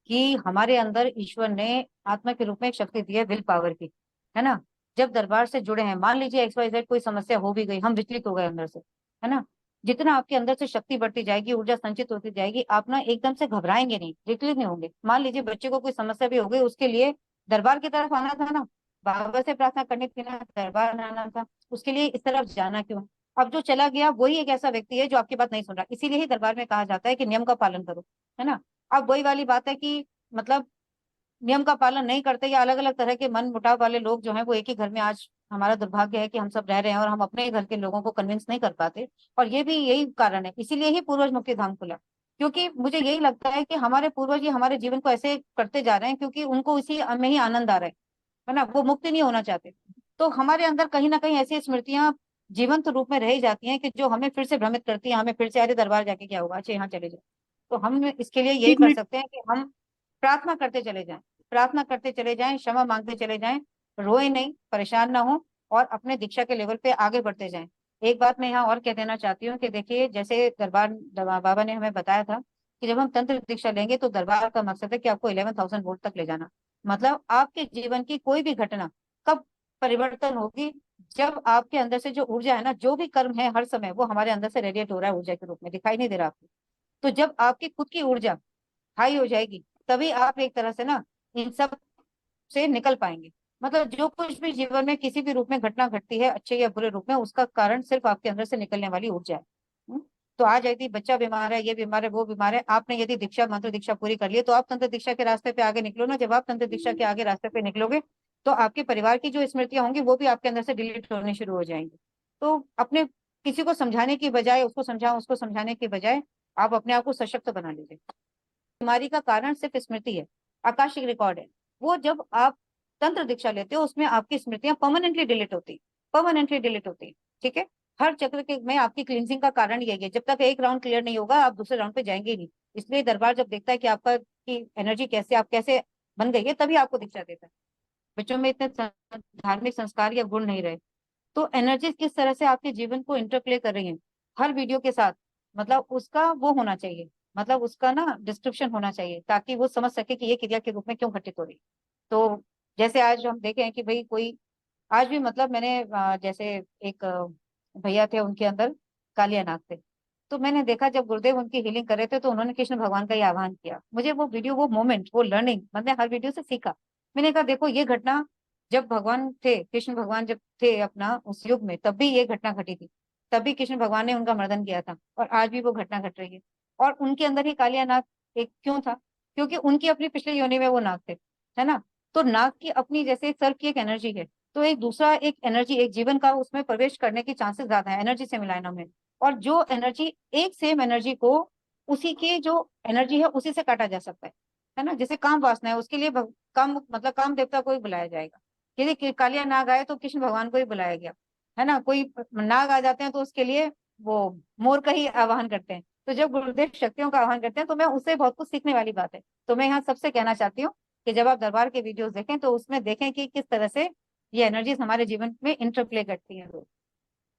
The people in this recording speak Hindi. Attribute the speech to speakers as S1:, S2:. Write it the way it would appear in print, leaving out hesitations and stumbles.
S1: कि हमारे अंदर ईश्वर ने आत्मा के रूप में एक शक्ति दी है, विल पावर की, है ना। जब दरबार से जुड़े हैं, मान लीजिए XYZ कोई समस्या हो भी गई, हम विचलित हो गए अंदर से, है ना। जितना आपके अंदर से शक्ति बढ़ती जाएगी, ऊर्जा संचित होती जाएगी, आप ना एकदम से घबराएंगे नहीं, विचलित नहीं होंगे। मान लीजिए बच्चे को कोई समस्या भी हो गई, उसके लिए दरबार की तरफ आना था ना, बाबा से प्रार्थना करनी थी ना, दरबार आना था, उसके लिए इस तरफ जाना क्यों। अब जो चला गया वही एक ऐसा व्यक्ति है जो आपकी बात नहीं सुन रहा, इसीलिए ही दरबार में कहा जाता है कि नियम का पालन करो, है ना। अब वही वाली बात है कि मतलब नियम का पालन नहीं करते, या अलग अलग तरह के मन मुटाव वाले लोग जो हैं वो एक ही घर में, आज हमारा दुर्भाग्य है कि हम सब रह रहे हैं और हम अपने ही घर के लोगों को कन्विंस नहीं कर पाते। और ये भी यही कारण है, इसीलिए ही पूर्वज मुक्ति धाम खुला। क्योंकि मुझे यही लगता है कि हमारे पूर्वज ये हमारे जीवन को ऐसे करते जा रहे हैं क्योंकि उनको इसी में ही आनंद आ रहा है ना, वो मुक्ति नहीं होना चाहते। तो हमारे अंदर कहीं ना कहीं ऐसी स्मृतियां जीवंत रूप में रह ही जाती हैं कि जो हमें फिर से भ्रमित करती हैं, हमें फिर से अरे दरबार जाके क्या होगा, अच्छा यहाँ चले जाओ। तो हम इसके लिए यही
S2: एक
S1: कर
S2: मिनट।
S1: सकते हैं कि हम प्रार्थना करते चले जाएं, प्रार्थना करते चले जाएं, क्षमा मांगते चले जाएं, रोए नहीं, परेशान ना हो, और अपने दीक्षा के लेवल पे आगे बढ़ते जाएं। एक बात मैं यहाँ और कह देना चाहती हूँ कि देखिए, जैसे बाबा ने हमें बताया था कि जब हम तंत्र दीक्षा लेंगे तो दरबार का मकसद है कि आपको 11,000 वोल्ट तक ले जाना। मतलब आपके जीवन की कोई भी घटना कब परिवर्तन होगी, जब आपके अंदर से जो ऊर्जा है ना, जो भी कर्म है हर समय वो हमारे अंदर से रेडिएट हो रहा है ऊर्जा के रूप में, दिखाई नहीं दे रहा आपको। तो जब आपकी खुद की ऊर्जा हाई हो जाएगी, तभी आप एक तरह से ना इन सब से निकल पाएंगे। मतलब जो कुछ भी जीवन में किसी भी रूप में घटना घटती है, अच्छे या बुरे रूप में, उसका कारण सिर्फ आपके अंदर से निकलने वाली ऊर्जा है। हम्म? तो आज यदि बच्चा बीमार है, ये बीमार है, वो बीमार है, आपने यदि दीक्षा मंत्र दीक्षा पूरी कर ली है, तो आप तंत्र दीक्षा के रास्ते पे आगे निकलो ना। जब आप तंत्र दीक्षा के आगे रास्ते पे निकलोगे, तो आपके परिवार की जो स्मृतियां होंगी वो भी आपके अंदर से डिलीट होनी शुरू हो जाएंगी। तो अपने किसी को समझाने की बजाय, उसको समझाओ उसको समझाने की बजाय, आप अपने आप को सशक्त बना लीजिए। बीमारी का कारण सिर्फ स्मृति है, आकाशिक रिकॉर्ड है। वो जब आप तंत्र दीक्षा लेते हो, उसमें आपकी स्मृतियां परमानेंटली डिलीट होती, परमानेंटली डिलीट होती। ठीक है। हर चक्र के में आपकी क्लींजिंग का कारण यही है, जब तक एक राउंड क्लियर नहीं होगा आप दूसरे राउंड पे जाएंगे ही नहीं। इसलिए दरबार जब देखता है कि आपका की एनर्जी कैसे, आप कैसे बन गई है, तभी आपको दीक्षा देता है। बच्चों में इतने धार्मिक संस्कार या गुण नहीं रहे, तो एनर्जी किस तरह से आपके जीवन को इंटरप्ले कर रही है हर वीडियो के साथ, मतलब उसका वो होना चाहिए, मतलब उसका ना डिस्क्रिप्शन होना चाहिए, ताकि वो समझ सके कि ये क्रिया के रूप में क्यों घटित हो रही है। तो जैसे आज हम देखें कि भाई कोई, आज भी मतलब मैंने जैसे एक भैया थे, उनके अंदर कालिया नाग थे। तो मैंने देखा जब गुरुदेव उनकी हीलिंग कर रहे थे तो उन्होंने कृष्ण भगवान का ही आह्वान किया। मुझे वो वीडियो, वो मोमेंट, वो लर्निंग, मतलब हर वीडियो से सीखा। मैंने कहा देखो ये घटना जब भगवान थे, कृष्ण भगवान जब थे अपना उस युग में, तब भी ये घटना घटी थी, तभी कृष्ण भगवान ने उनका मर्दन किया था, और आज भी वो घटना घट रही है। और उनके अंदर ही कालिया नाग एक क्यों था, क्योंकि उनकी अपनी पिछले योनि में वो नाग थे, है ना। तो नाग की अपनी जैसे सर्प की एक एनर्जी है, तो एक दूसरा एक एनर्जी, एक जीवन का उसमें प्रवेश करने के चांसेस ज्यादा है, एनर्जी से मिलाना में। और जो एनर्जी, एक सेम एनर्जी को उसी की जो एनर्जी है उसी से काटा जा सकता है ना। जैसे काम वासना है, उसके लिए काम मतलब काम देवता को ही बुलाया जाएगा। यदि कालिया नाग आए तो कृष्ण भगवान को ही बुलाया गया, है ना। कोई नाग आ जाते हैं तो उसके लिए वो मोर का ही आह्वान करते हैं। तो जब गुरुदेव शक्तियों का आह्वान करते हैं तो मैं उससे बहुत कुछ सीखने वाली बात है। तो मैं यहाँ सबसे कहना चाहती हूँ कि जब आप दरबार के वीडियोस देखें तो उसमें देखें कि किस तरह से ये एनर्जीज हमारे जीवन में इंटरप्ले करती हैं।